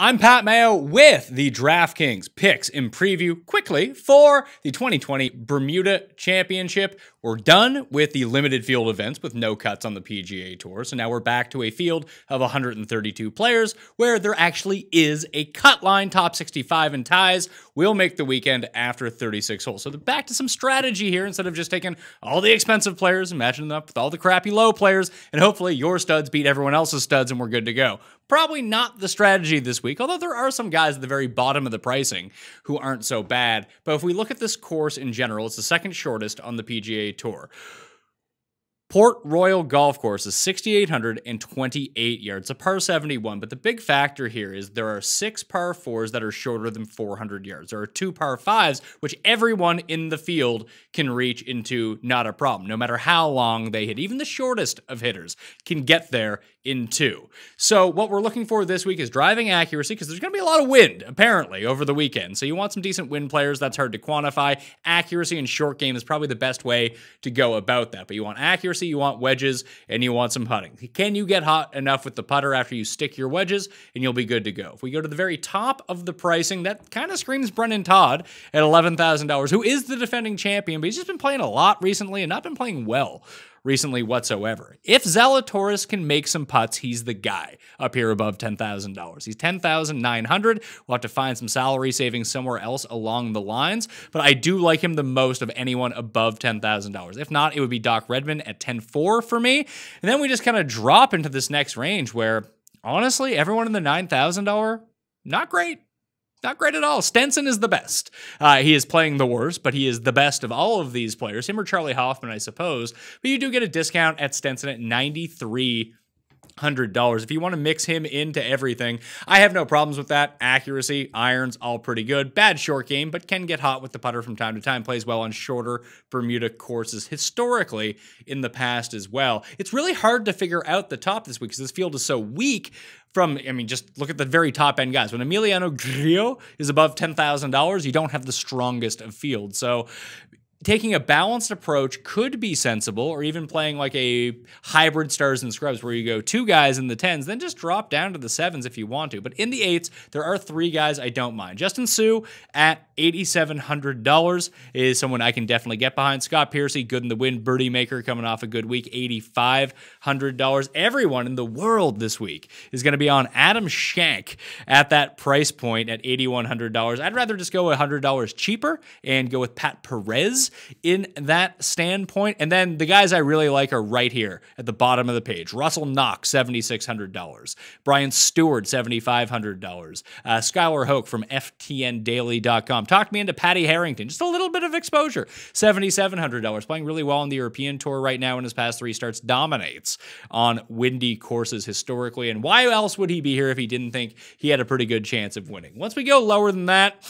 I'm Pat Mayo with the DraftKings Picks in preview quickly for the 2020 Bermuda Championship. We're done with the limited field events with no cuts on the PGA Tour, so now we're back to a field of 132 players where there actually is a cut line. Top 65 and ties will make the weekend after 36 holes. So back to some strategy here instead of just taking all the expensive players and matching them up with all the crappy low players, and hopefully your studs beat everyone else's studs and we're good to go. Probably not the strategy this week, although there are some guys at the very bottom of the pricing who aren't so bad. But if we look at this course in general, it's the second shortest on the PGA Tour. Port Royal Golf Course is 6,828 yards. It's a par 71, but the big factor here is there are 6 par 4s that are shorter than 400 yards. There are 2 par 5s, which everyone in the field can reach into, not a problem, no matter how long they hit. Even the shortest of hitters can get there in 2. So what we're looking for this week is driving accuracy, because there's going to be a lot of wind, apparently, over the weekend. So you want some decent wind players. That's hard to quantify. Accuracy and short game is probably the best way to go about that. But you want accuracy, you want wedges, and you want some putting. Can you get hot enough with the putter after you stick your wedges, and you'll be good to go. If we go to the very top of the pricing, that kind of screams Brennan Todd at $11,000, who is the defending champion, but he's just been playing a lot recently and not been playing well recently whatsoever. If Zalatoris can make some putts, he's the guy up here above $10,000. He's $10,900. We'll have to find some salary savings somewhere else along the lines, but I do like him the most of anyone above $10,000. If not, it would be Doc Redman at $10,400 for me. And then we just kind of drop into this next range where, honestly, everyone in the $9,000, not great. Not great at all. Stenson is the best. He is playing the worst, but he is the best of all of these players. Him or Charlie Hoffman, I suppose. But you do get a discount at Stenson at $9,300. If you want to mix him into everything, I have no problems with that. Accuracy, irons, all pretty good. Bad short game, but can get hot with the putter from time to time. Plays well on shorter Bermuda courses historically in the past as well. It's really hard to figure out the top this week because this field is so weak. Just look at the very top end guys. When Emiliano Grillo is above $10,000, you don't have the strongest of fields. So taking a balanced approach could be sensible, or even playing like a hybrid stars and scrubs where you go 2 guys in the 10s, then just drop down to the 7s if you want to. But in the 8s, there are 3 guys I don't mind. Justin Suh at $8,700 is someone I can definitely get behind. Scott Piercy, good in the wind, birdie maker coming off a good week, $8,500. Everyone in the world this week is going to be on Adam Schenk at that price point at $8,100. I'd rather just go $100 cheaper and go with Pat Perez in that standpoint. And then the guys I really like are right here at the bottom of the page. Russell Knox, $7,600. Brian Stewart, $7,500. Skylar Hoke from FTNDaily.com. Talked me into Patty Harrington. Just a little bit of exposure. $7,700. Playing really well on the European Tour right now in his past 3 starts. Dominates on windy courses historically. And why else would he be here if he didn't think he had a pretty good chance of winning? Once we go lower than that,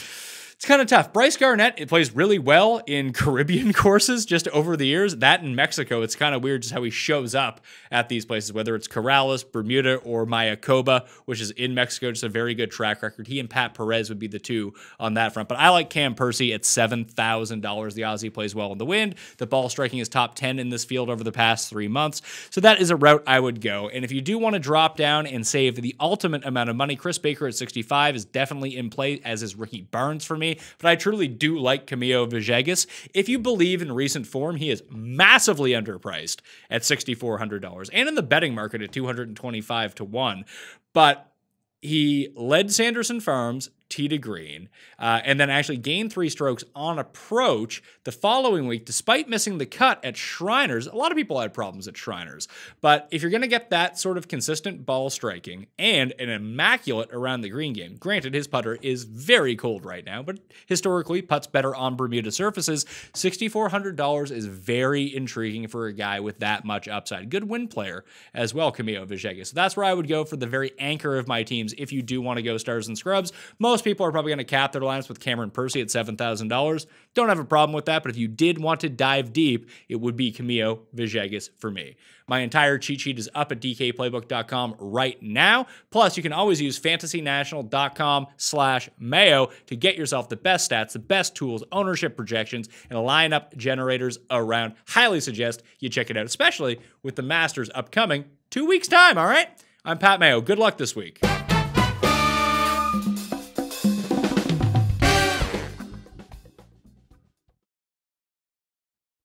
it's kind of tough. Bryce Garnett, it plays really well in Caribbean courses just over the years. That in Mexico, it's kind of weird just how he shows up at these places, whether it's Corrales, Bermuda, or Mayakoba, which is in Mexico. Just a very good track record. He and Pat Perez would be the 2 on that front. But I like Cam Percy at $7,000. The Aussie plays well in the wind. The ball striking is top 10 in this field over the past 3 months. So that is a route I would go. And if you do want to drop down and save the ultimate amount of money, Chris Baker at $65 is definitely in play, as is Ricky Barnes for me. But I truly do like Camilo Villegas. If you believe in recent form, he is massively underpriced at $6,400 and in the betting market at 225 to 1. But he led Sanderson Farms tee to green, and then actually gained 3 strokes on approach the following week, despite missing the cut at Shriners. A lot of people had problems at Shriners, but if you're going to get that sort of consistent ball striking and an immaculate around the green game, granted his putter is very cold right now, but historically putts better on Bermuda surfaces, $6,400 is very intriguing for a guy with that much upside. Good win player as well, Camilo Villegas. So that's where I would go for the very anchor of my teams if you do want to go stars and scrubs. Most people are probably going to cap their lineups with Cameron Percy at $7,000. Don't have a problem with that, but if you did want to dive deep, it would be Camilo Villegas for me. My entire cheat sheet is up at dkplaybook.com right now. Plus, you can always use fantasynational.com/Mayo to get yourself the best stats, the best tools, ownership projections, and lineup generators around. Highly suggest you check it out, especially with the Masters upcoming 2 weeks' time, all right? I'm Pat Mayo. Good luck this week.